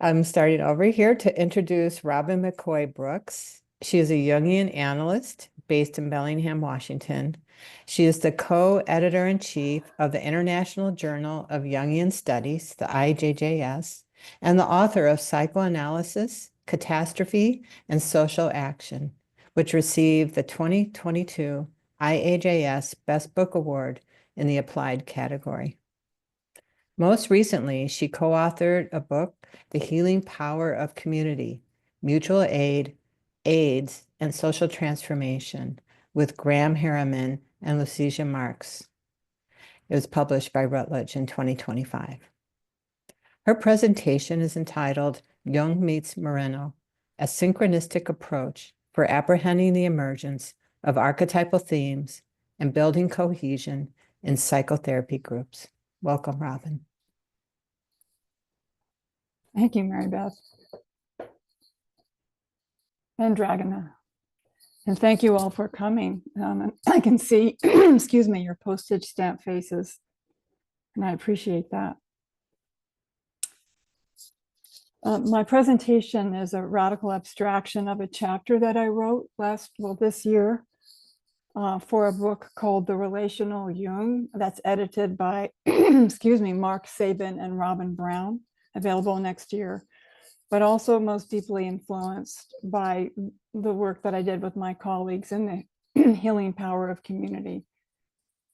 I'm starting over here to introduce Robin McCoy Brooks. She is a Jungian analyst based in Bellingham, Washington. She is the co-editor-in-chief of the International Journal of Jungian Studies, the IAJS, and the author of Psychoanalysis, Catastrophe, and Social Action, which received the 2022 IAJS Best Book Award in the Applied category. Most recently, she co-authored a book, The Healing Power of Community, Mutual Aid, AIDS, and Social Transformation, with Graham Harriman and Lucia Marks. It was published by Routledge in 2025. Her presentation is entitled Jung Meets Moreno, a synchronistic approach for apprehending the emergence of archetypal themes and building cohesion in psychotherapy groups. Welcome, Robin. Thank you, Mary Beth. And Dragana. And thank you all for coming. I can see, excuse me, your postage stamp faces, and I appreciate that. My presentation is a radical abstraction of a chapter that I wrote this year for a book called The Relational Jung, that's edited by, excuse me, Mark Sabin and Robin Brown, available next year, but also most deeply influenced by the work that I did with my colleagues in the healing power of community,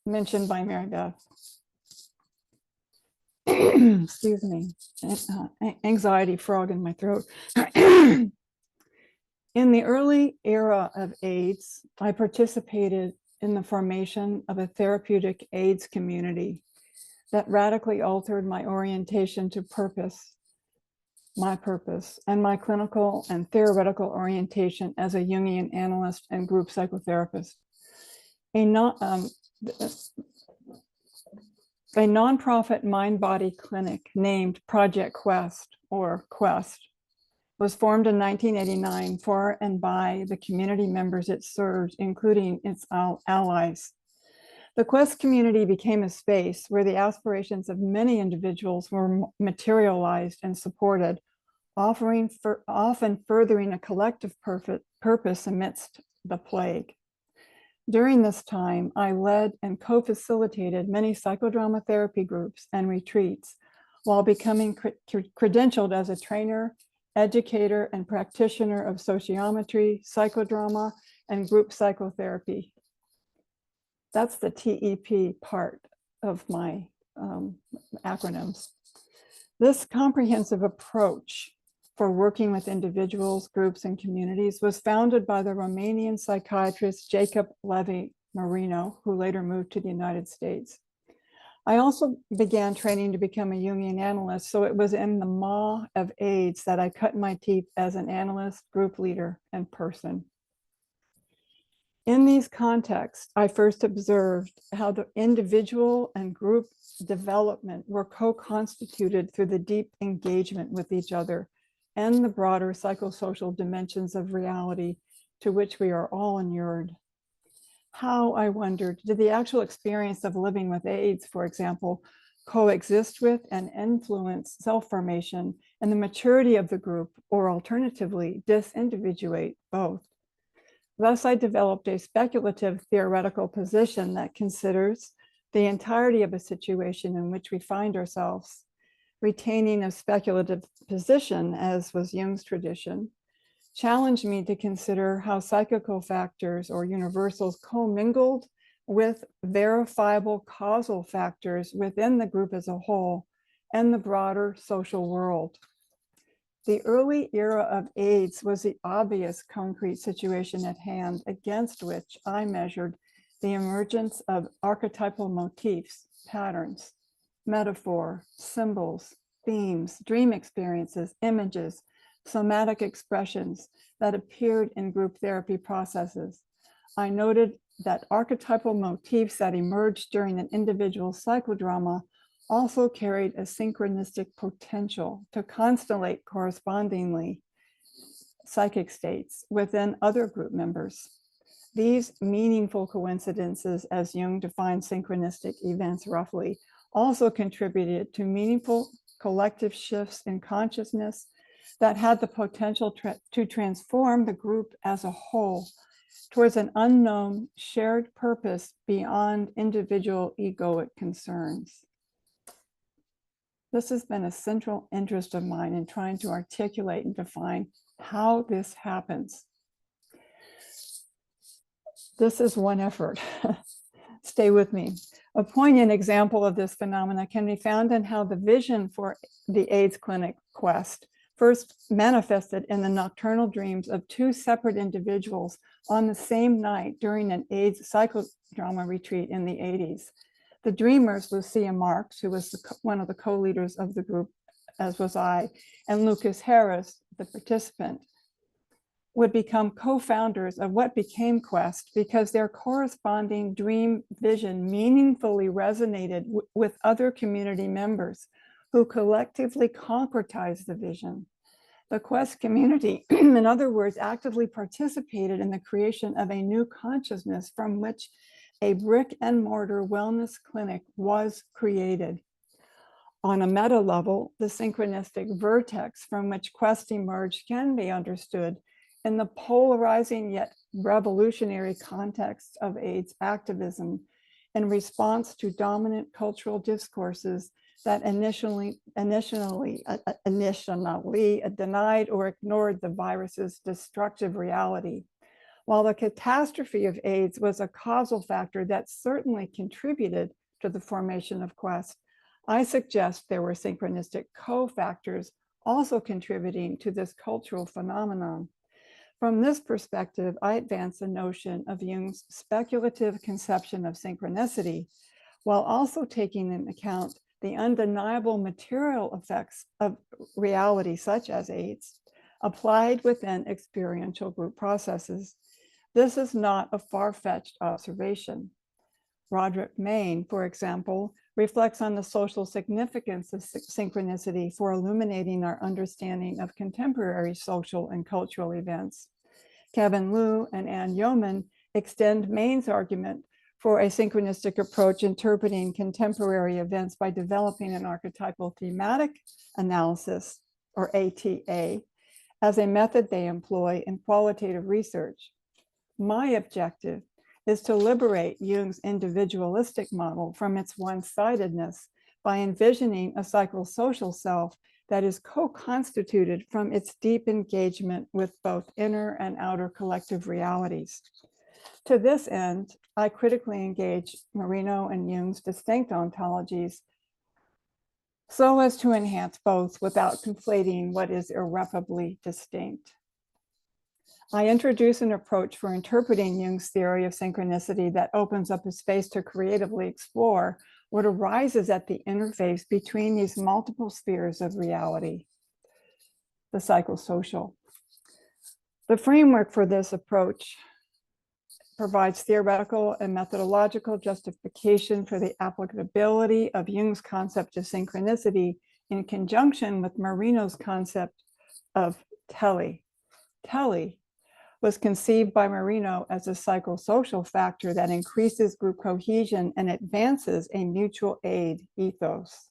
mentioned by Mary Beth. Excuse me, anxiety frog in my throat. In the early era of AIDS, I participated in the formation of a therapeutic AIDS community that radically altered my orientation to purpose, my purpose, and my clinical and theoretical orientation as a Jungian analyst and group psychotherapist. A nonprofit mind-body clinic named Project Quest, or Quest, was formed in 1989 for and by the community members it served, including its allies. The Quest community became a space where the aspirations of many individuals were materialized and supported, often furthering a collective purpose amidst the plague. During this time, I led and co-facilitated many psychodrama therapy groups and retreats while becoming credentialed as a trainer, educator, and practitioner of sociometry, psychodrama, and group psychotherapy. That's the TEP part of my acronyms. This comprehensive approach for working with individuals, groups, and communities was founded by the Romanian psychiatrist Jacob Levy Marino, who later moved to the United States. I also began training to become a Jungian analyst, so it was in the maw of AIDS that I cut my teeth as an analyst, group leader, and person. In these contexts, I first observed how the individual and group development were co-constituted through the deep engagement with each other and the broader psychosocial dimensions of reality to which we are all inured. How, I wondered, did the actual experience of living with AIDS, for example, coexist with and influence self-formation and the maturity of the group, or alternatively, disindividuate both? Thus, I developed a speculative theoretical position that considers the entirety of a situation in which we find ourselves. Retaining a speculative position, as was Jung's tradition, challenged me to consider how psychical factors or universals commingled with verifiable causal factors within the group as a whole and the broader social world. The early era of AIDS was the obvious concrete situation at hand against which I measured the emergence of archetypal motifs, patterns, metaphor, symbols, themes, dream experiences, images, somatic expressions that appeared in group therapy processes. I noted that archetypal motifs that emerged during an individual psychodrama also carried a synchronistic potential to constellate correspondingly psychic states within other group members. These meaningful coincidences, as Jung defined synchronistic events roughly, also contributed to meaningful collective shifts in consciousness that had the potential to transform the group as a whole towards an unknown shared purpose beyond individual egoic concerns. This has been a central interest of mine in trying to articulate and define how this happens. This is one effort. Stay with me. A poignant example of this phenomena can be found in how the vision for the AIDS clinic quest first manifested in the nocturnal dreams of two separate individuals on the same night during an AIDS psychodrama retreat in the 80s. The dreamers, Lucia Marks, who was one of the co-leaders of the group, as was I, and Lucas Harris, the participant, would become co-founders of what became Quest because their corresponding dream vision meaningfully resonated with other community members who collectively concretized the vision. The Quest community, in other words, actively participated in the creation of a new consciousness from which a brick and mortar wellness clinic was created. On a meta level, the synchronistic vertex from which Quest emerged can be understood in the polarizing yet revolutionary context of AIDS activism in response to dominant cultural discourses that initially denied or ignored the virus's destructive reality. While the catastrophe of AIDS was a causal factor that certainly contributed to the formation of Quest, I suggest there were synchronistic cofactors also contributing to this cultural phenomenon. From this perspective, I advance the notion of Jung's speculative conception of synchronicity, while also taking into account the undeniable material effects of reality, such as AIDS, applied within experiential group processes. This is not a far-fetched observation. Roderick Mayne, for example, reflects on the social significance of synchronicity for illuminating our understanding of contemporary social and cultural events. Kevin Liu and Ann Yeoman extend Mayne's argument for a synchronistic approach interpreting contemporary events by developing an archetypal thematic analysis, or ATA, as a method they employ in qualitative research. My objective is to liberate Jung's individualistic model from its one-sidedness by envisioning a psychosocial self that is co-constituted from its deep engagement with both inner and outer collective realities. To this end, I critically engage Marino and Jung's distinct ontologies so as to enhance both without conflating what is irreparably distinct. I introduce an approach for interpreting Jung's theory of synchronicity that opens up a space to creatively explore what arises at the interface between these multiple spheres of reality, the psychosocial. The framework for this approach provides theoretical and methodological justification for the applicability of Jung's concept of synchronicity in conjunction with Marino's concept of tele. Tele was conceived by Marino as a psychosocial factor that increases group cohesion and advances a mutual aid ethos.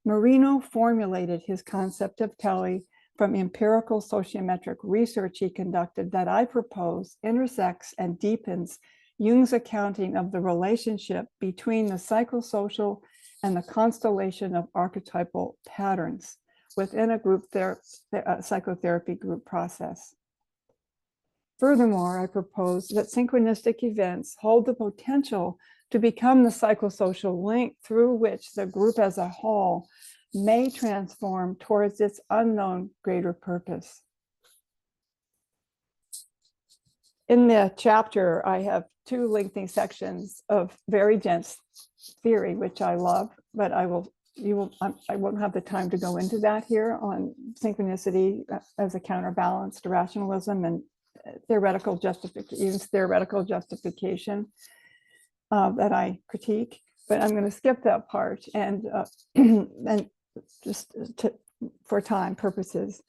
Marino formulated his concept of tele from empirical sociometric research he conducted that I propose intersects and deepens Jung's accounting of the relationship between the psychosocial and the constellation of archetypal patterns within a group psychotherapy group process. Furthermore, I propose that synchronistic events hold the potential to become the psychosocial link through which the group as a whole may transform towards its unknown greater purpose. In the chapter, I have two lengthy sections of very dense theory, which I love, but I won't have the time to go into that here on synchronicity as a counterbalance to rationalism and theoretical justification that I critique, but I'm going to skip that part and for time purposes.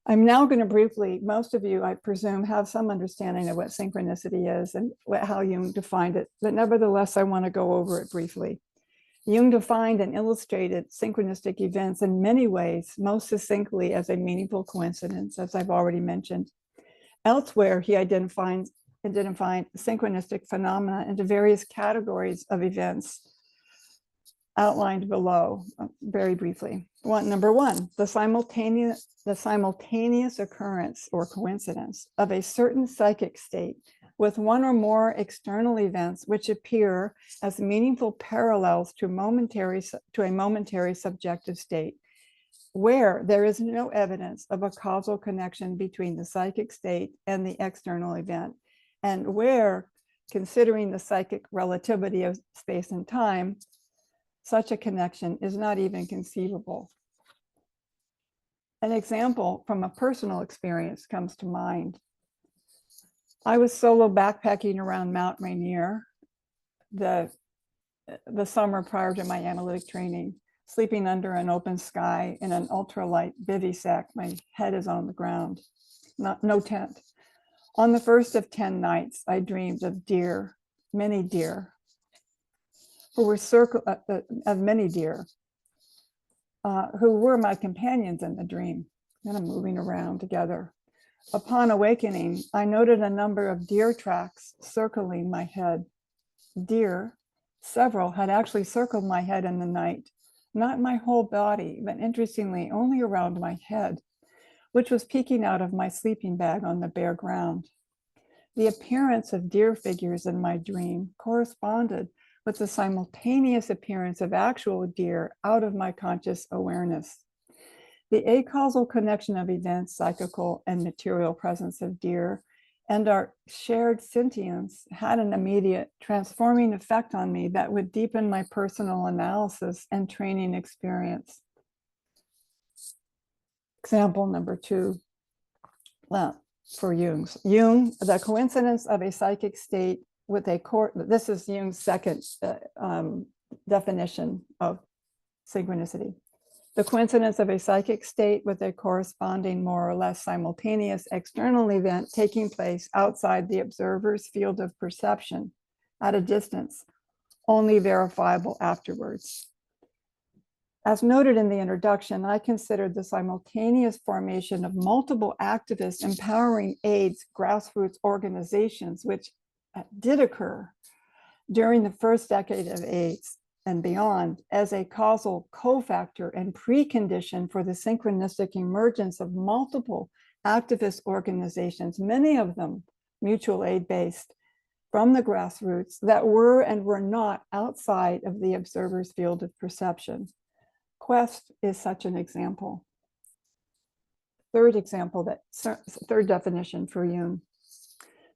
I'm now going to briefly, most of you, I presume, have some understanding of what synchronicity is and how Jung defined it, but nevertheless, I want to go over it briefly. Jung defined and illustrated synchronistic events in many ways, most succinctly as a meaningful coincidence, as I've already mentioned. Elsewhere, he identified synchronistic phenomena into various categories of events outlined below very briefly. Number one, the simultaneous occurrence or coincidence of a certain psychic state with one or more external events which appear as meaningful parallels to a momentary subjective state, where there is no evidence of a causal connection between the psychic state and the external event, and where, considering the psychic relativity of space and time, such a connection is not even conceivable. An example from a personal experience comes to mind. I was solo backpacking around Mount Rainier the summer prior to my analytic training, sleeping under an open sky in an ultralight bivy sack. My head is on the ground, no tent. On the first of 10 nights, I dreamed of deer, many deer, who were who were my companions in the dream, kind of moving around together. Upon awakening, I noted a number of deer tracks circling my head. Deer, several, had actually circled my head in the night, not my whole body, but interestingly, only around my head, which was peeking out of my sleeping bag on the bare ground. The appearance of deer figures in my dream corresponded with the simultaneous appearance of actual deer out of my conscious awareness. The acausal connection of events, psychical and material presence of deer, and our shared sentience had an immediate transforming effect on me that would deepen my personal analysis and training experience. Example number 2, for Jung, the coincidence of a psychic state with this is Jung's second definition of synchronicity. The coincidence of a psychic state with a corresponding more or less simultaneous external event taking place outside the observer's field of perception at a distance, only verifiable afterwards. As noted in the introduction, I considered the simultaneous formation of multiple activists empowering AIDS grassroots organizations, which did occur during the first decade of AIDS and beyond, as a causal cofactor and precondition for the synchronistic emergence of multiple activist organizations, many of them mutual aid based, from the grassroots that were and were not outside of the observer's field of perception. Quest is such an example. Third definition for Jung.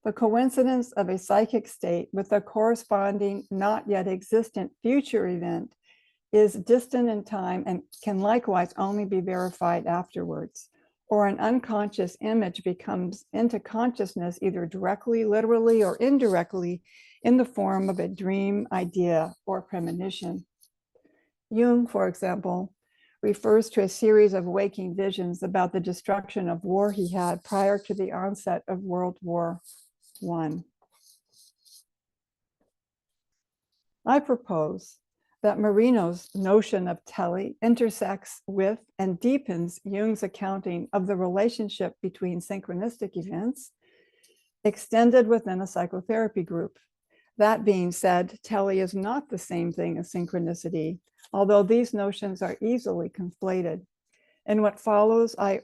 The coincidence of a psychic state with a corresponding not yet existent future event is distant in time and can likewise only be verified afterwards, or an unconscious image becomes into consciousness either directly, literally, or indirectly in the form of a dream, idea, or premonition. Jung, for example, refers to a series of waking visions about the destruction of war he had prior to the onset of World War I. I propose that Marino's notion of tele intersects with and deepens Jung's accounting of the relationship between synchronistic events extended within a psychotherapy group. That being said, tele is not the same thing as synchronicity, although these notions are easily conflated. In what follows, I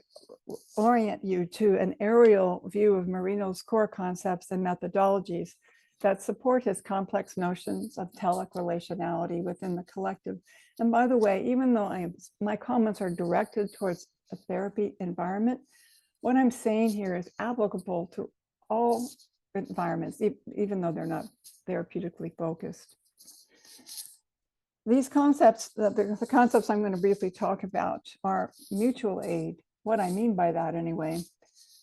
orient you to an aerial view of Marino's core concepts and methodologies that support his complex notions of telic relationality within the collective. And by the way, even though my comments are directed towards a therapy environment, what I'm saying here is applicable to all environments, even though they're not therapeutically focused. These concepts, the concepts I'm going to briefly talk about are mutual aid. What I mean by that anyway,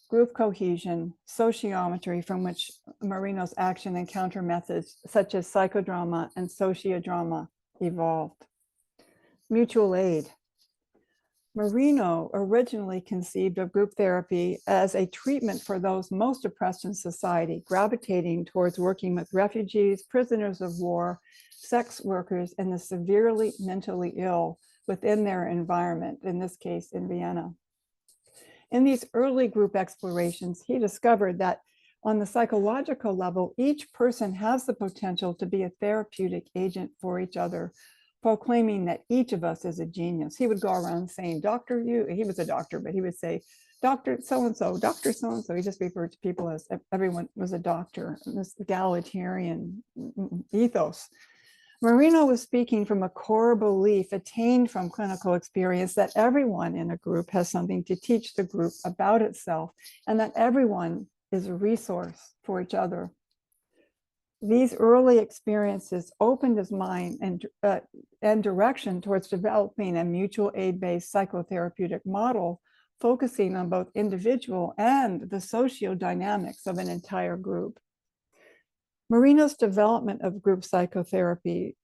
group cohesion, sociometry, from which Marino's action and counter methods such as psychodrama and sociodrama evolved. Mutual aid. Marino originally conceived of group therapy as a treatment for those most oppressed in society, gravitating towards working with refugees, prisoners of war, sex workers, and the severely mentally ill within their environment, in this case in Vienna. In these early group explorations, he discovered that on the psychological level, each person has the potential to be a therapeutic agent for each other, proclaiming that each of us is a genius. He would go around saying, Dr. You, he was a doctor, but he would say, Dr. So-and-so, Dr. So-and-so. He just referred to people as everyone was a doctor, this egalitarian ethos. Marino was speaking from a core belief attained from clinical experience that everyone in a group has something to teach the group about itself, and that everyone is a resource for each other. These early experiences opened his mind and direction towards developing a mutual aid-based psychotherapeutic model, focusing on both individual and the sociodynamics of an entire group. Marino's development of group psychotherapy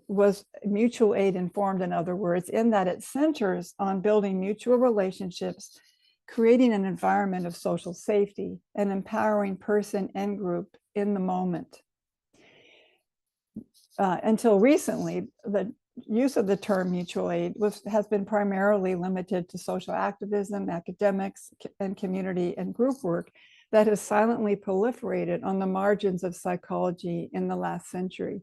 was mutual aid informed, in other words, in that it centers on building mutual relationships, creating an environment of social safety, and empowering person and group in the moment. Until recently, the use of the term mutual aid has been primarily limited to social activism, academics, and community and group work that has silently proliferated on the margins of psychology in the last century.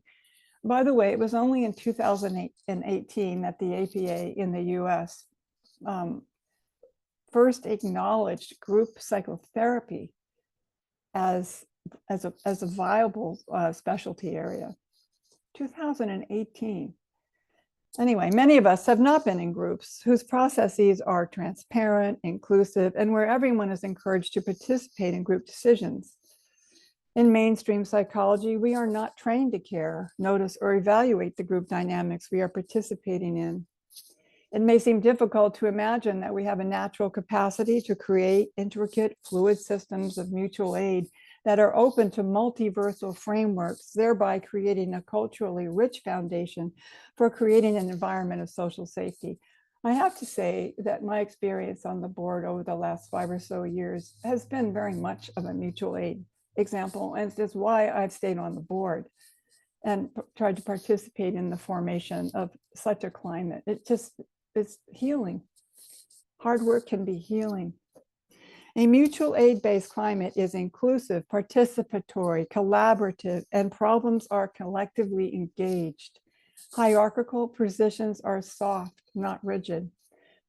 By the way, it was only in 2018 that the APA in the US first acknowledged group psychotherapy as a viable specialty area. 2018. Anyway, many of us have not been in groups whose processes are transparent, inclusive, and where everyone is encouraged to participate in group decisions. In mainstream psychology, we are not trained to care, notice, or evaluate the group dynamics we are participating in. It may seem difficult to imagine that we have a natural capacity to create intricate, fluid systems of mutual aid that are open to multiversal frameworks, thereby creating a culturally rich foundation for creating an environment of social safety. I have to say that my experience on the board over the last 5 or so years has been very much of a mutual aid example, and it's why I've stayed on the board and tried to participate in the formation of such a climate. It's healing. Hard work can be healing. A mutual aid-based climate is inclusive, participatory, collaborative, and problems are collectively engaged. Hierarchical positions are soft, not rigid.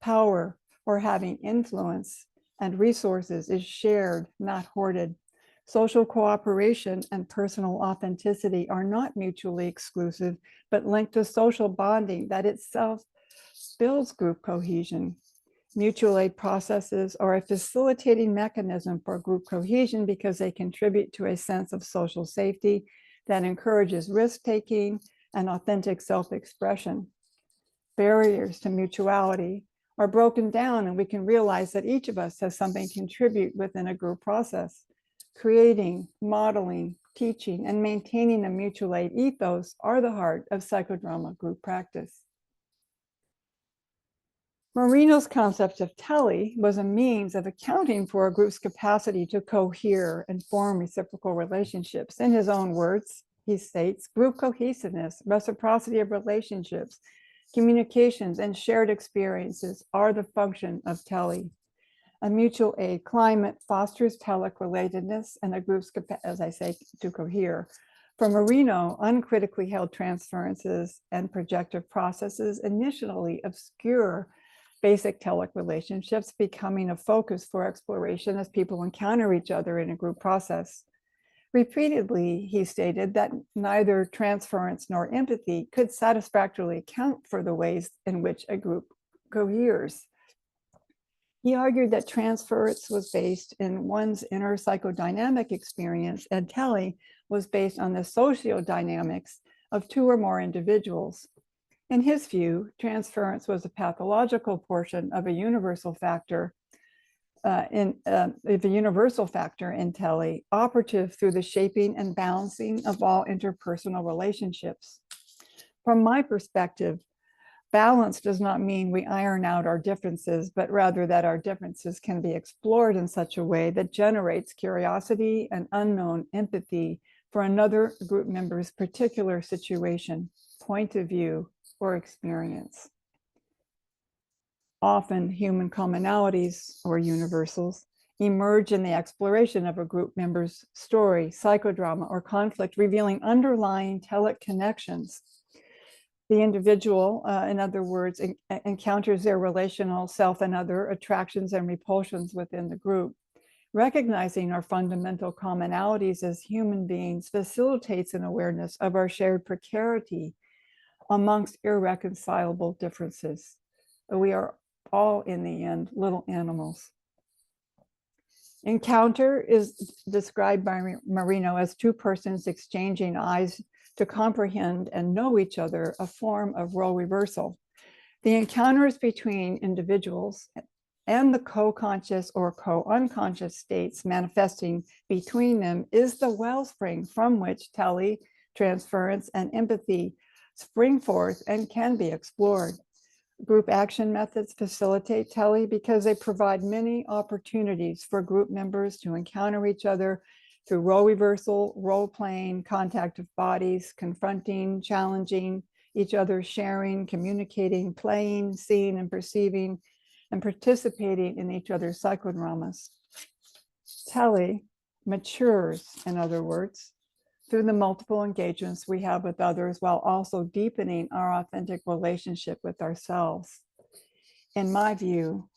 Power, or having influence, and resources is shared, not hoarded. Social cooperation and personal authenticity are not mutually exclusive, but linked to social bonding that itself builds group cohesion. Mutual aid processes are a facilitating mechanism for group cohesion because they contribute to a sense of social safety that encourages risk-taking and authentic self-expression. Barriers to mutuality are broken down, and we can realize that each of us has something to contribute within a group process. Creating, modeling, teaching, and maintaining a mutual aid ethos are the heart of psychodrama group practice. Marino's concept of tele was a means of accounting for a group's capacity to cohere and form reciprocal relationships. In his own words, he states, group cohesiveness, reciprocity of relationships, communications, and shared experiences are the function of tele. A mutual aid climate fosters telic relatedness and a group's capacity, as I say, to cohere. For Marino, uncritically held transferences and projective processes initially obscure basic telic relationships, becoming a focus for exploration as people encounter each other in a group process. Repeatedly, he stated that neither transference nor empathy could satisfactorily account for the ways in which a group coheres. He argued that transference was based in one's inner psychodynamic experience, and tele was based on the sociodynamics of 2 or more individuals. In his view, transference was a pathological portion of a universal factor in tele, operative through the shaping and balancing of all interpersonal relationships. From my perspective, balance does not mean we iron out our differences, but rather that our differences can be explored in such a way that generates curiosity and unknown empathy for another group member's particular situation, point of view, or experience. Often human commonalities or universals emerge in the exploration of a group member's story, psychodrama, or conflict, revealing underlying telic connections. The individual, in other words, encounters their relational self and other attractions and repulsions within the group. Recognizing our fundamental commonalities as human beings facilitates an awareness of our shared precarity amongst irreconcilable differences. We are all, in the end, little animals. Encounter is described by Marino as two persons exchanging eyes to comprehend and know each other, a form of role reversal. The encounters between individuals and the co-conscious or co-unconscious states manifesting between them is the wellspring from which tele, transference, and empathy spring forth and can be explored. Group action methods facilitate tele because they provide many opportunities for group members to encounter each other through role reversal, role playing, contact of bodies, confronting, challenging each other, sharing, communicating, playing, seeing, and perceiving, and participating in each other's psychodramas. Tele matures, in other words, through the multiple engagements we have with others while also deepening our authentic relationship with ourselves. In my view,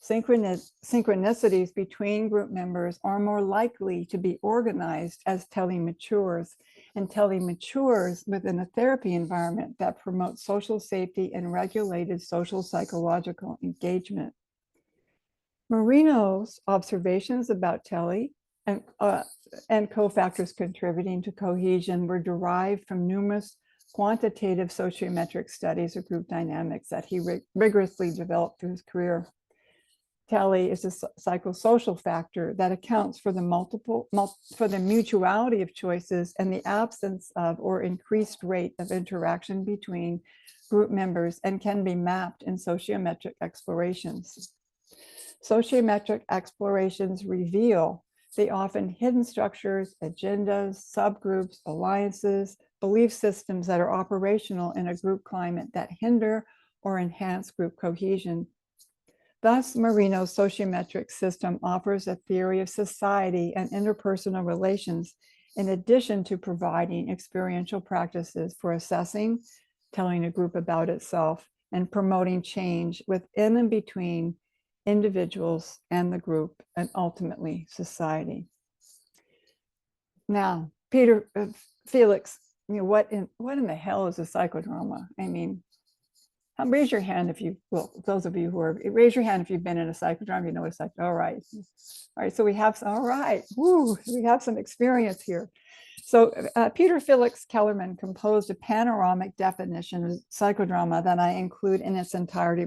synchronicities between group members are more likely to be organized as tele matures, and tele matures within a therapy environment that promotes social safety and regulated social psychological engagement. Marino's observations about tele and cofactors contributing to cohesion were derived from numerous quantitative sociometric studies of group dynamics that he rigorously developed through his career. Tele is a psychosocial factor that accounts for the mutuality of choices and the absence of or increased rate of interaction between group members and can be mapped in sociometric explorations. Sociometric explorations reveal the often hidden structures, agendas, subgroups, alliances, belief systems that are operational in a group climate that hinder or enhance group cohesion. Thus, Marino's sociometric system offers a theory of society and interpersonal relations, in addition to providing experiential practices for assessing, telling a group about itself, and promoting change within and between individuals and the group, and ultimately society. Now, Peter Felix, what in the hell is a psychodrama? I mean, raise your hand if you, well, those of you who are, raise your hand if you've been in a psychodrama, you know what it's like. All right. So we have, all right. Woo, we have some experience here. So Peter Felix Kellerman composed a panoramic definition of psychodrama that I include in its entirety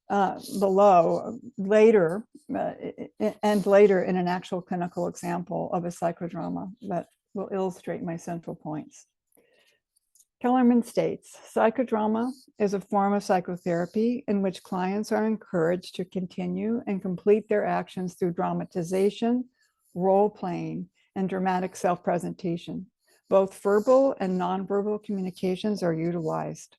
below later in an actual clinical example of a psychodrama that will illustrate my central points. Kellerman states, psychodrama is a form of psychotherapy in which clients are encouraged to continue and complete their actions through dramatization, role-playing, and dramatic self-presentation. Both verbal and nonverbal communications are utilized.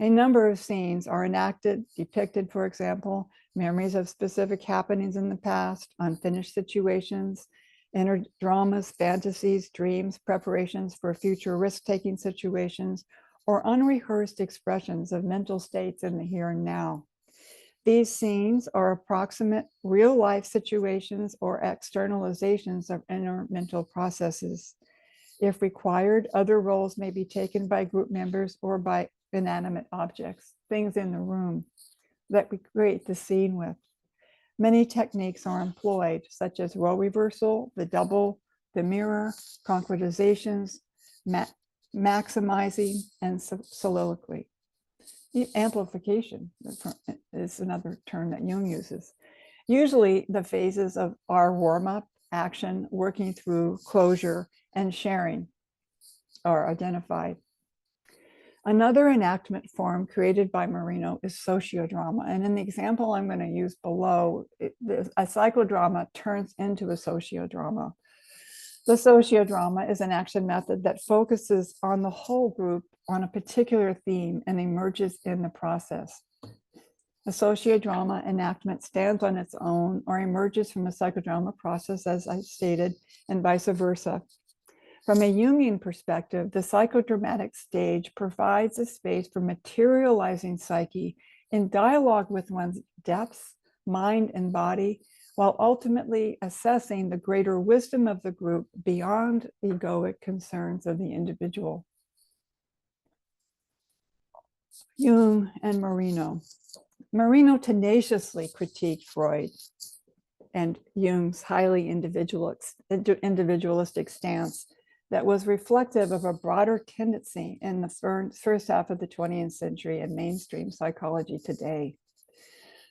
A number of scenes are enacted, depicted, for example, memories of specific happenings in the past, unfinished situations, inner dramas, fantasies, dreams, preparations for future risk-taking situations, or unrehearsed expressions of mental states in the here and now. These scenes are approximate real-life situations or externalizations of inner mental processes. If required, other roles may be taken by group members or by inanimate objects, things in the room that we create the scene with. Many techniques are employed, such as role reversal, the double, the mirror, concretizations, maximizing, and soliloquy. Amplification is another term that Jung uses. Usually the phases of our warm-up, action, working through, closure, and sharing are identified. Another enactment form created by Marino is sociodrama. And in the example I'm going to use below, a psychodrama turns into a sociodrama. The sociodrama is an action method that focuses on the whole group on a particular theme and emerges in the process. The sociodrama enactment stands on its own or emerges from a psychodrama process, as I stated, and vice versa. From a Jungian perspective, the psychodramatic stage provides a space for materializing psyche in dialogue with one's depths, mind, and body, while ultimately assessing the greater wisdom of the group beyond egoic concerns of the individual. Jung and Marino. Marino tenaciously critiqued Freud and Jung's highly individualistic stance that was reflective of a broader tendency in the first half of the 20th century and mainstream psychology today.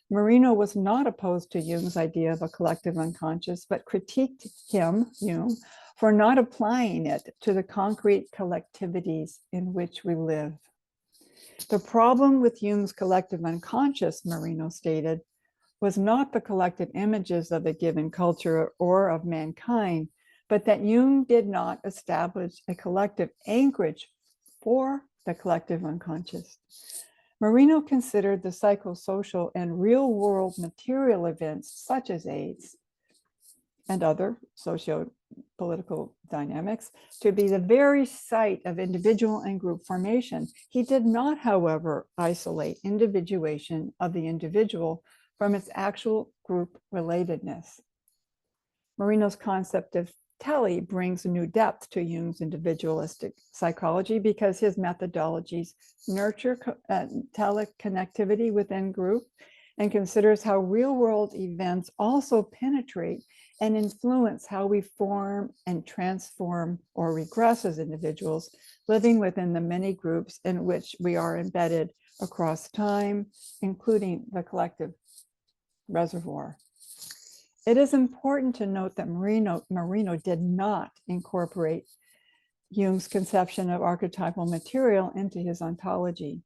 Marino was not opposed to Jung's idea of a collective unconscious, but critiqued him, Jung, for not applying it to the concrete collectivities in which we live. The problem with Jung's collective unconscious, Marino stated, was not the collective images of a given culture or of mankind, but that Jung did not establish a collective anchorage for the collective unconscious. Marino considered the psychosocial and real-world material events such as AIDS and other socio-political dynamics to be the very site of individual and group formation. He did not, however, isolate individuation of the individual from its actual group relatedness. Marino's concept of tele brings new depth to Jung's individualistic psychology because his methodologies nurture teleconnectivity within group and considers how real-world events also penetrate and influence how we form and transform or regress as individuals, living within the many groups in which we are embedded across time, including the collective reservoir. It is important to note that Marino did not incorporate Jung's conception of archetypal material into his ontology.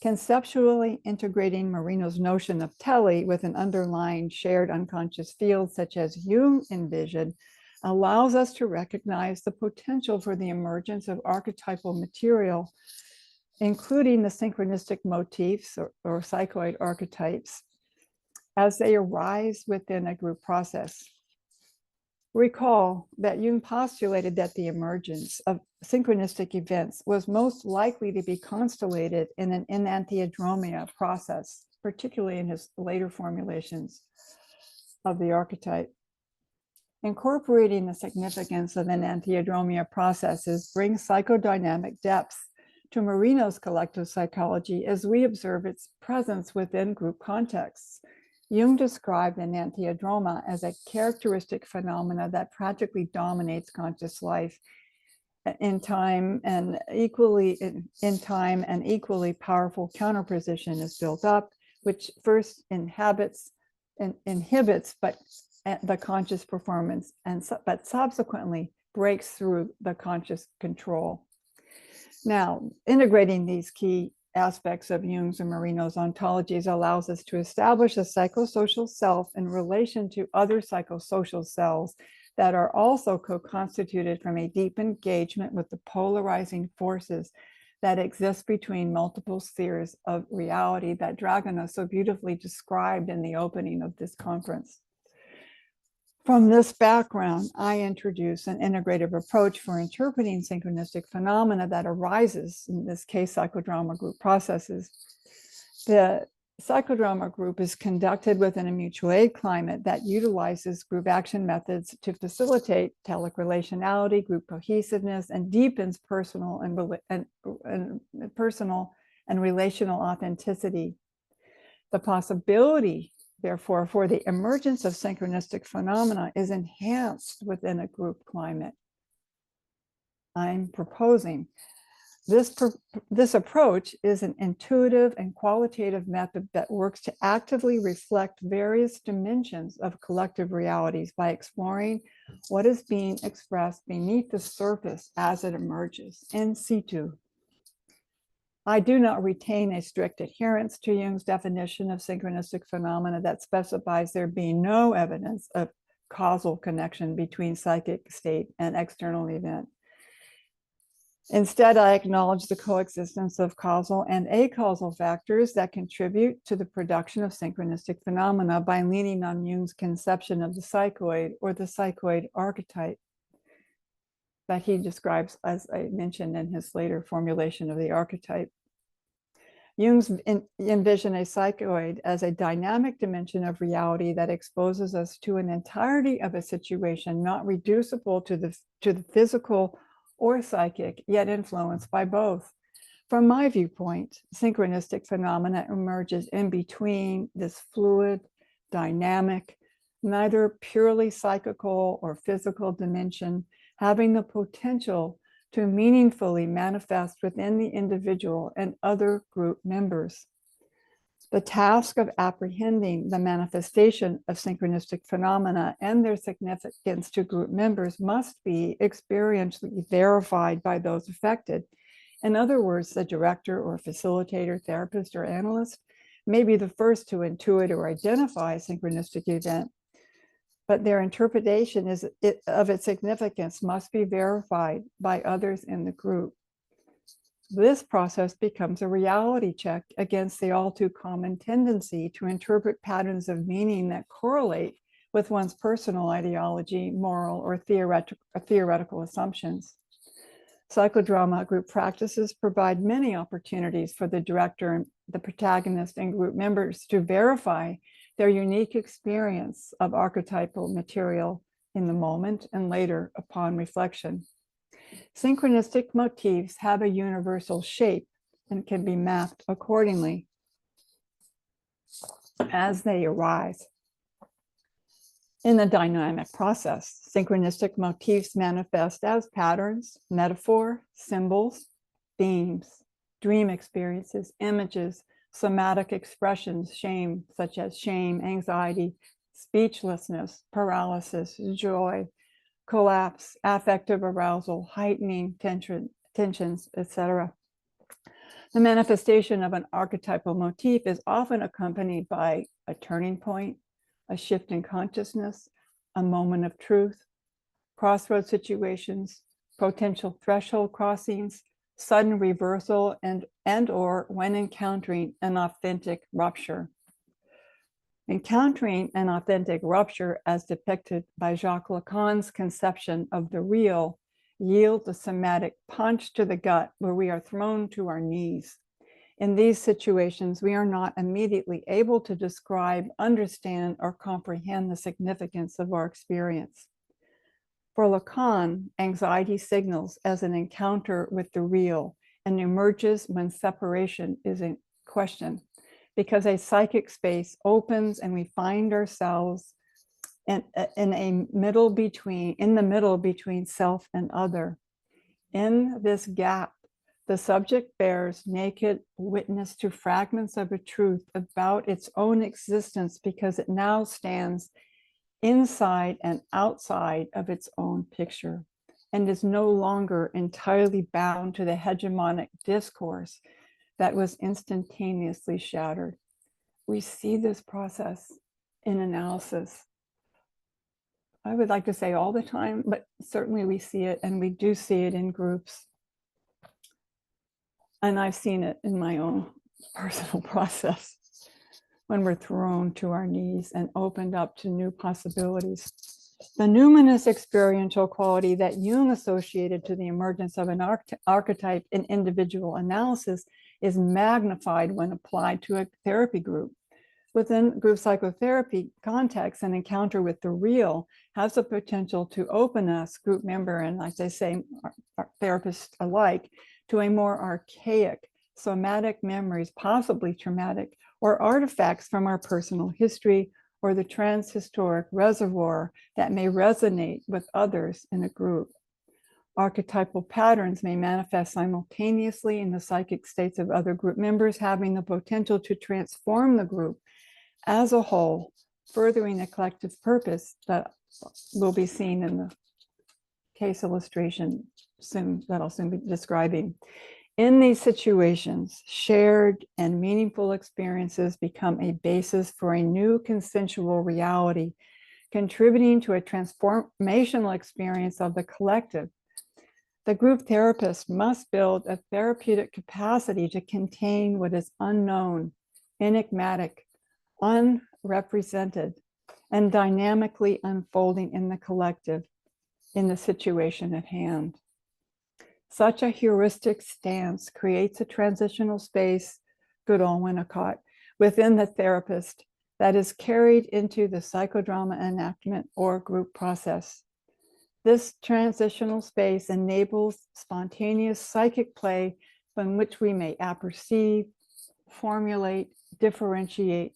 Conceptually integrating Marino's notion of tele with an underlying shared unconscious field, such as Jung envisioned, allows us to recognize the potential for the emergence of archetypal material, including the synchronistic motifs or psychoid archetypes, as they arise within a group process. Recall that Jung postulated that the emergence of synchronistic events was most likely to be constellated in an enantiodromia process, particularly in his later formulations of the archetype. Incorporating the significance of enantiodromia processes brings psychodynamic depth to Marino's collective psychology as we observe its presence within group contexts. Jung described enantiodroma as a characteristic phenomena that practically dominates conscious life in time, and equally powerful counterposition is built up, which first inhibits but the conscious performance, but subsequently breaks through the conscious control. Now, integrating these key aspects of Jung's and Marino's ontologies allows us to establish a psychosocial self in relation to other psychosocial selves that are also co-constituted from a deep engagement with the polarizing forces that exist between multiple spheres of reality that Dragana so beautifully described in the opening of this conference. From this background, I introduce an integrative approach for interpreting synchronistic phenomena that arises, in this case, psychodrama group processes. The psychodrama group is conducted within a mutual aid climate that utilizes group action methods to facilitate telic relationality, group cohesiveness, and deepens personal and relational authenticity. The possibility, therefore, for the emergence of synchronistic phenomena is enhanced within a group climate. I'm proposing this approach is an intuitive and qualitative method that works to actively reflect various dimensions of collective realities by exploring what is being expressed beneath the surface as it emerges in situ. I do not retain a strict adherence to Jung's definition of synchronistic phenomena that specifies there being no evidence of causal connection between psychic state and external event. Instead, I acknowledge the coexistence of causal and acausal factors that contribute to the production of synchronistic phenomena by leaning on Jung's conception of the psychoid or the psychoid archetype that he describes, as I mentioned in his later formulation of the archetype. Jung's envision a psychoid as a dynamic dimension of reality that exposes us to an entirety of a situation not reducible to the physical or psychic, yet influenced by both. From my viewpoint, synchronistic phenomena emerges in between this fluid, dynamic, neither purely psychical or physical dimension, having the potential to meaningfully manifest within the individual and other group members. The task of apprehending the manifestation of synchronistic phenomena and their significance to group members must be experientially verified by those affected. In other words, the director or facilitator, therapist, or analyst may be the first to intuit or identify a synchronistic event, but their interpretation of its significance must be verified by others in the group. This process becomes a reality check against the all too common tendency to interpret patterns of meaning that correlate with one's personal ideology, moral, or theoretical assumptions. Psychodrama group practices provide many opportunities for the director and the protagonist and group members to verify their unique experience of archetypal material in the moment and later upon reflection. Synchronistic motifs have a universal shape and can be mapped accordingly as they arise. In the dynamic process, synchronistic motifs manifest as patterns, metaphor, symbols, themes, dream experiences, images, somatic expressions, such as shame, anxiety, speechlessness, paralysis, joy, collapse, affective arousal, heightening tensions, etc. The manifestation of an archetypal motif is often accompanied by a turning point, a shift in consciousness, a moment of truth, crossroad situations, potential threshold crossings, sudden reversal, and or when encountering an authentic rupture. Encountering an authentic rupture, as depicted by Jacques Lacan's conception of the real, yields a somatic punch to the gut where we are thrown to our knees. In these situations, we are not immediately able to describe, understand, or comprehend the significance of our experience. For Lacan, anxiety signals as an encounter with the real and emerges when separation is in question, because a psychic space opens and we find ourselves in the middle between self and other. In this gap, the subject bears naked witness to fragments of a truth about its own existence, because it now stands inside and outside of its own picture and is no longer entirely bound to the hegemonic discourse that was instantaneously shattered. We see this process in analysis. I would like to say all the time, but certainly we see it, and we do see it in groups. And I've seen it in my own personal process when we're thrown to our knees and opened up to new possibilities. The numinous experiential quality that Jung associated to the emergence of an archetype in individual analysis is magnified when applied to a therapy group. Within group psychotherapy context, an encounter with the real has the potential to open us, group member and, as I say, our therapists alike, to a more archaic, somatic memories, possibly traumatic, or artifacts from our personal history or the transhistoric reservoir that may resonate with others in a group. Archetypal patterns may manifest simultaneously in the psychic states of other group members, having the potential to transform the group as a whole, furthering the collective purpose that will be seen in the case illustration that I'll soon be describing. In these situations, shared and meaningful experiences become a basis for a new consensual reality contributing to a transformational experience of the collective. The group therapist must build a therapeutic capacity to contain what is unknown, enigmatic, unrepresented, and dynamically unfolding in the collective, in the situation at hand. Such a heuristic stance creates a transitional space, good old Winnicott, within the therapist that is carried into the psychodrama enactment or group process. This transitional space enables spontaneous psychic play from which we may apperceive, formulate, differentiate,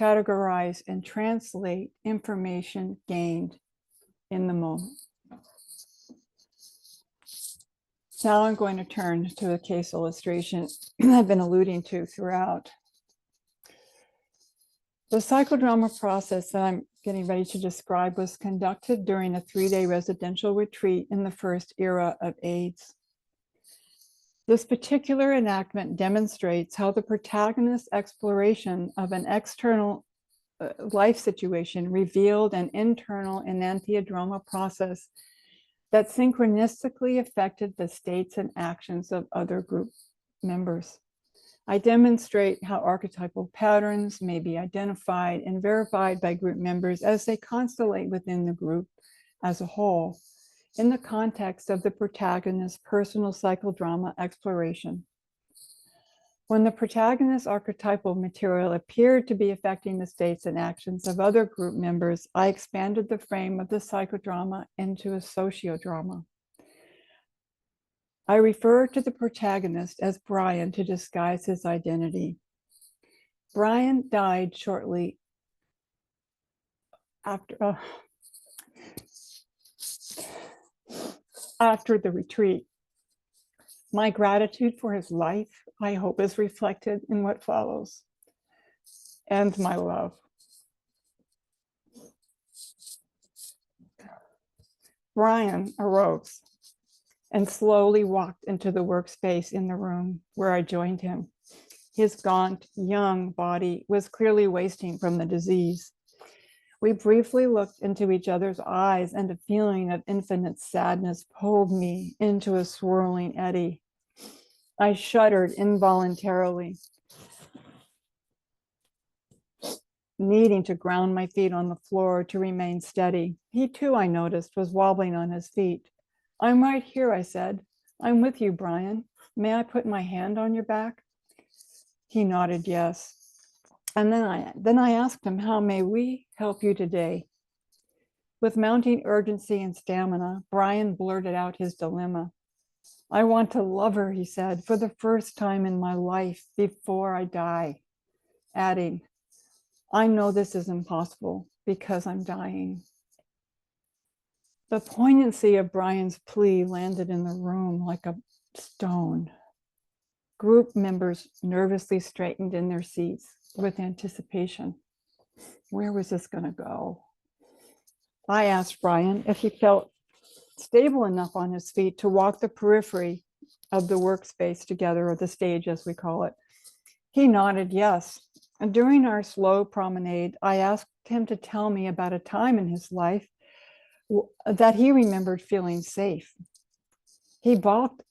categorize, and translate information gained in the moment. Now I'm going to turn to the case illustration I've been alluding to throughout. The psychodrama process that I'm getting ready to describe was conducted during a 3-day residential retreat in the first era of AIDS. This particular enactment demonstrates how the protagonist's exploration of an external life situation revealed an internal enantiodroma process that synchronistically affected the states and actions of other group members. I demonstrate how archetypal patterns may be identified and verified by group members as they constellate within the group as a whole in the context of the protagonist's personal psychodrama exploration. When the protagonist's archetypal material appeared to be affecting the states and actions of other group members, I expanded the frame of the psychodrama into a sociodrama. I refer to the protagonist as Brian to disguise his identity. Brian died shortly after the retreat. My gratitude for his life, I hope, is reflected in what follows, and my love. Brian arose and slowly walked into the workspace in the room where I joined him. His gaunt, young body was clearly wasting from the disease. We briefly looked into each other's eyes, and a feeling of infinite sadness pulled me into a swirling eddy. I shuddered involuntarily, needing to ground my feet on the floor to remain steady. He too, I noticed, was wobbling on his feet. "I'm right here," I said. "I'm with you, Brian. May I put my hand on your back?" He nodded yes. And then I asked him, "How may we help you today?" With mounting urgency and stamina, Brian blurted out his dilemma. "I want to love her," he said, "for the first time in my life before I die," adding, "I know this is impossible because I'm dying." The poignancy of Brian's plea landed in the room like a stone. Group members nervously straightened in their seats with anticipation. Where was this going to go? I asked Brian if he felt stable enough on his feet to walk the periphery of the workspace together, or the stage as we call it. He nodded yes. And during our slow promenade, I asked him to tell me about a time in his life that he remembered feeling safe. He balked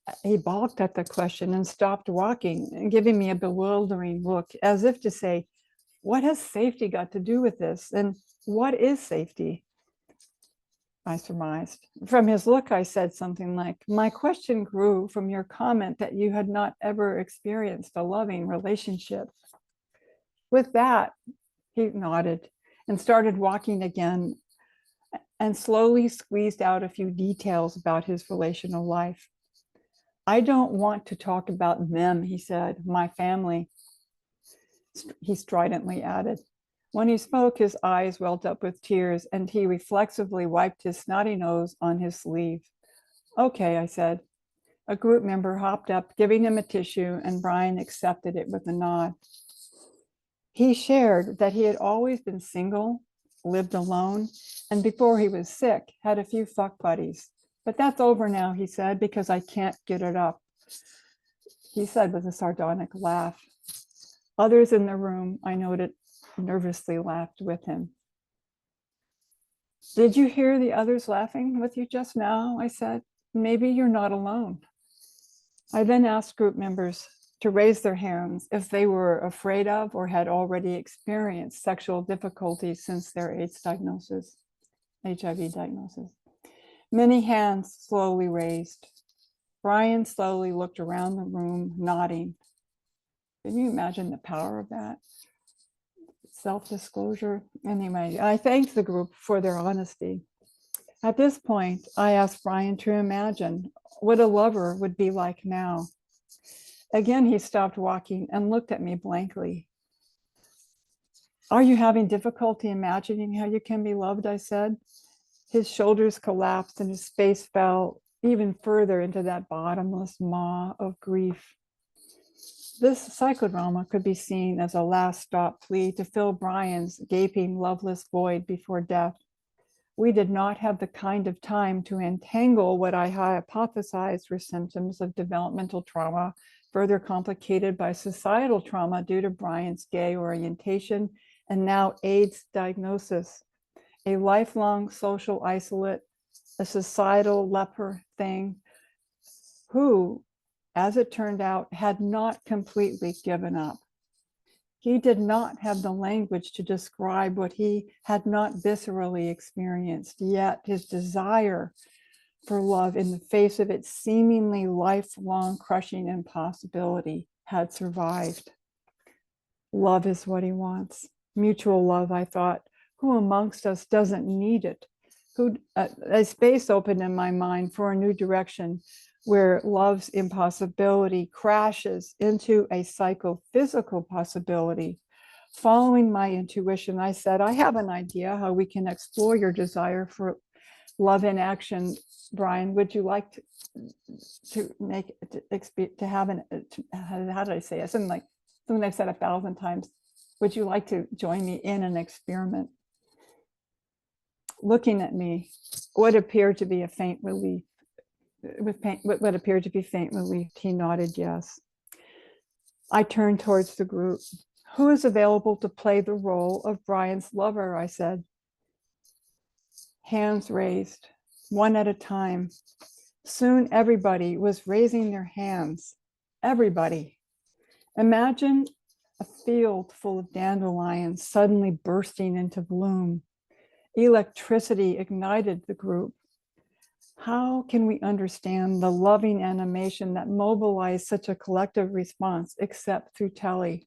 at the question and stopped walking, giving me a bewildering look, as if to say, "What has safety got to do with this? And what is safety?" I surmised. From his look, I said something like, "My question grew from your comment that you had not ever experienced a loving relationship." With that, he nodded and started walking again, and slowly squeezed out a few details about his relational life. "I don't want to talk about them," he said, "my family," he stridently added. When he spoke, his eyes welled up with tears, and he reflexively wiped his snotty nose on his sleeve. "Okay," I said. A group member hopped up, giving him a tissue, and Brian accepted it with a nod. He shared that he had always been single, lived alone, and before he was sick, had a few fuck buddies. "But that's over now," he said, "because I can't get it up," he said with a sardonic laugh. Others in the room, I noted, nervously laughed with him. Did you hear the others laughing with you just now? I said, maybe you're not alone. I then asked group members to raise their hands if they were afraid of or had already experienced sexual difficulties since their HIV diagnosis. Many hands slowly raised. Brian slowly looked around the room, nodding. Can you imagine the power of that? Self-disclosure. Anyway, I thanked the group for their honesty. At this point, I asked Brian to imagine what a lover would be like now. Again, he stopped walking and looked at me blankly. Are you having difficulty imagining how you can be loved? I said. His shoulders collapsed and his face fell even further into that bottomless maw of grief. This psychodrama could be seen as a last stop plea to fill Brian's gaping, loveless void before death. We did not have the kind of time to entangle what I hypothesized were symptoms of developmental trauma, further complicated by societal trauma due to Brian's gay orientation and now AIDS diagnosis, a lifelong social isolate, a societal leper thing, who, as it turned out, had not completely given up. He did not have the language to describe what he had not viscerally experienced, yet his desire for love in the face of its seemingly lifelong crushing impossibility had survived. Love is what he wants. Mutual love, I thought. Who amongst us doesn't need it? A space opened in my mind for a new direction where love's impossibility crashes into a psychophysical possibility. Following my intuition, I said, I have an idea how we can explore your desire for love in action. Brian, would you like how did I say it? Something I've said 1,000 times. Would you like to join me in an experiment? Looking at me, what appeared to be faint relief, he nodded yes. I turned towards the group. Who is available to play the role of Brian's lover? I said. Hands raised, one at a time. Soon everybody was raising their hands. Everybody. Imagine a field full of dandelions suddenly bursting into bloom. Electricity ignited the group. How can we understand the loving animation that mobilized such a collective response except through Telly?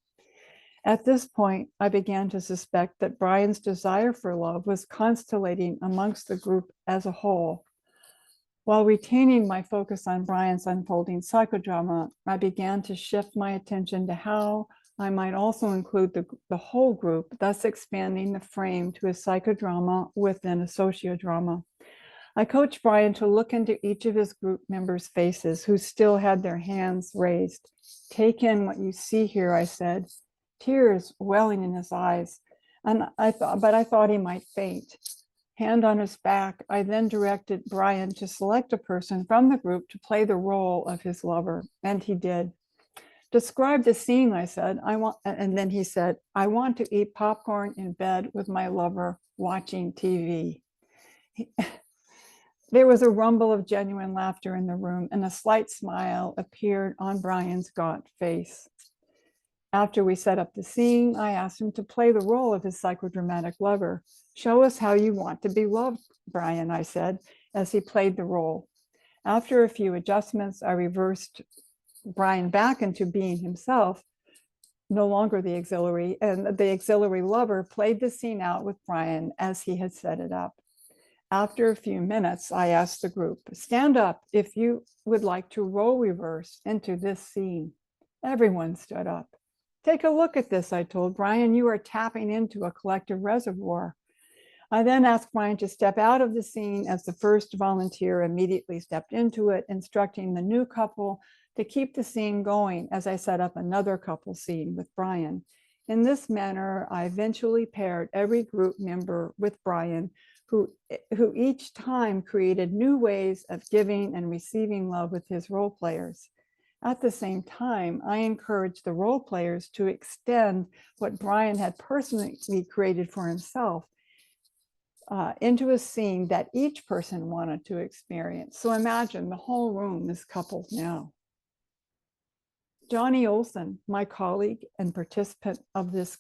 At this point, I began to suspect that Brian's desire for love was constellating amongst the group as a whole. While retaining my focus on Brian's unfolding psychodrama, I began to shift my attention to how I might also include the whole group, thus expanding the frame to a psychodrama within a sociodrama. I coached Brian to look into each of his group members' faces who still had their hands raised. Take in what you see here, I said, tears welling in his eyes. But I thought he might faint. Hand on his back, I then directed Brian to select a person from the group to play the role of his lover, and he did. Describe the scene, I said. And then he said, I want to eat popcorn in bed with my lover watching TV. There was a rumble of genuine laughter in the room, and a slight smile appeared on Brian's gaunt face. After we set up the scene, I asked him to play the role of his psychodramatic lover. Show us how you want to be loved, Brian, I said, as he played the role. After a few adjustments, I reversed Brian back into being himself, no longer the auxiliary, and the auxiliary lover played the scene out with Brian as he had set it up. After a few minutes, I asked the group, stand up if you would like to role reverse into this scene. Everyone stood up. Take a look at this, I told Brian. You are tapping into a collective reservoir. I then asked Brian to step out of the scene as the first volunteer immediately stepped into it, instructing the new couple to keep the scene going as I set up another couple scene with Brian. In this manner, I eventually paired every group member with Brian, who each time created new ways of giving and receiving love with his role players. At the same time, I encouraged the role players to extend what Brian had personally created for himself into a scene that each person wanted to experience. So imagine the whole room is coupled now. Johnny Olson, my colleague and participant of this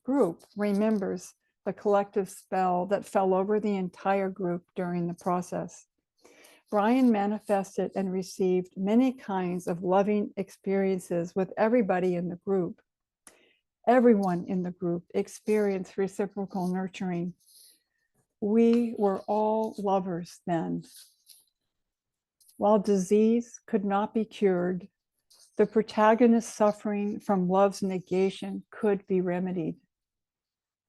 group, remembers the collective spell that fell over the entire group during the process. Brian manifested and received many kinds of loving experiences with everybody in the group. Everyone in the group experienced reciprocal nurturing. We were all lovers then. While disease could not be cured, the protagonist suffering from love's negation could be remedied.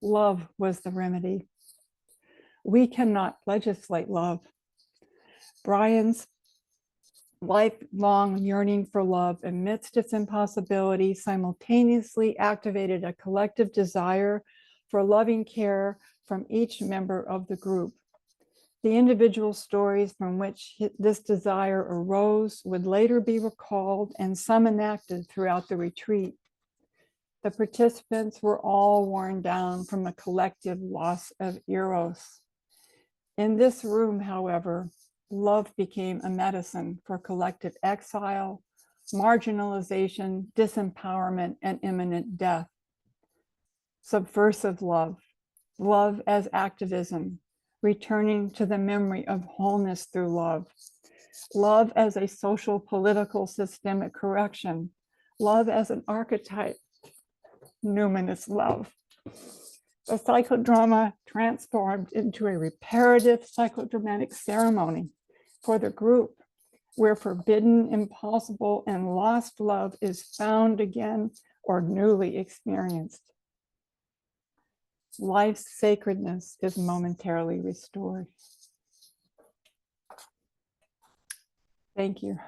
Love was the remedy. We cannot legislate love. Brian's lifelong yearning for love amidst its impossibility simultaneously activated a collective desire for loving care from each member of the group. The individual stories from which this desire arose would later be recalled and some enacted throughout the retreat. The participants were all worn down from the collective loss of Eros. In this room, however, love became a medicine for collective exile, marginalization, disempowerment, and imminent death. Subversive love, love as activism, returning to the memory of wholeness through love, love as a social, political, systemic correction, love as an archetype, numinous love. The psychodrama transformed into a reparative psychodramatic ceremony for the group, where forbidden, impossible, and lost love is found again or newly experienced. Life's sacredness is momentarily restored. Thank you.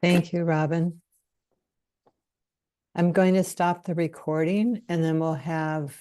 Thank you, Robin. I'm going to stop the recording and then we'll have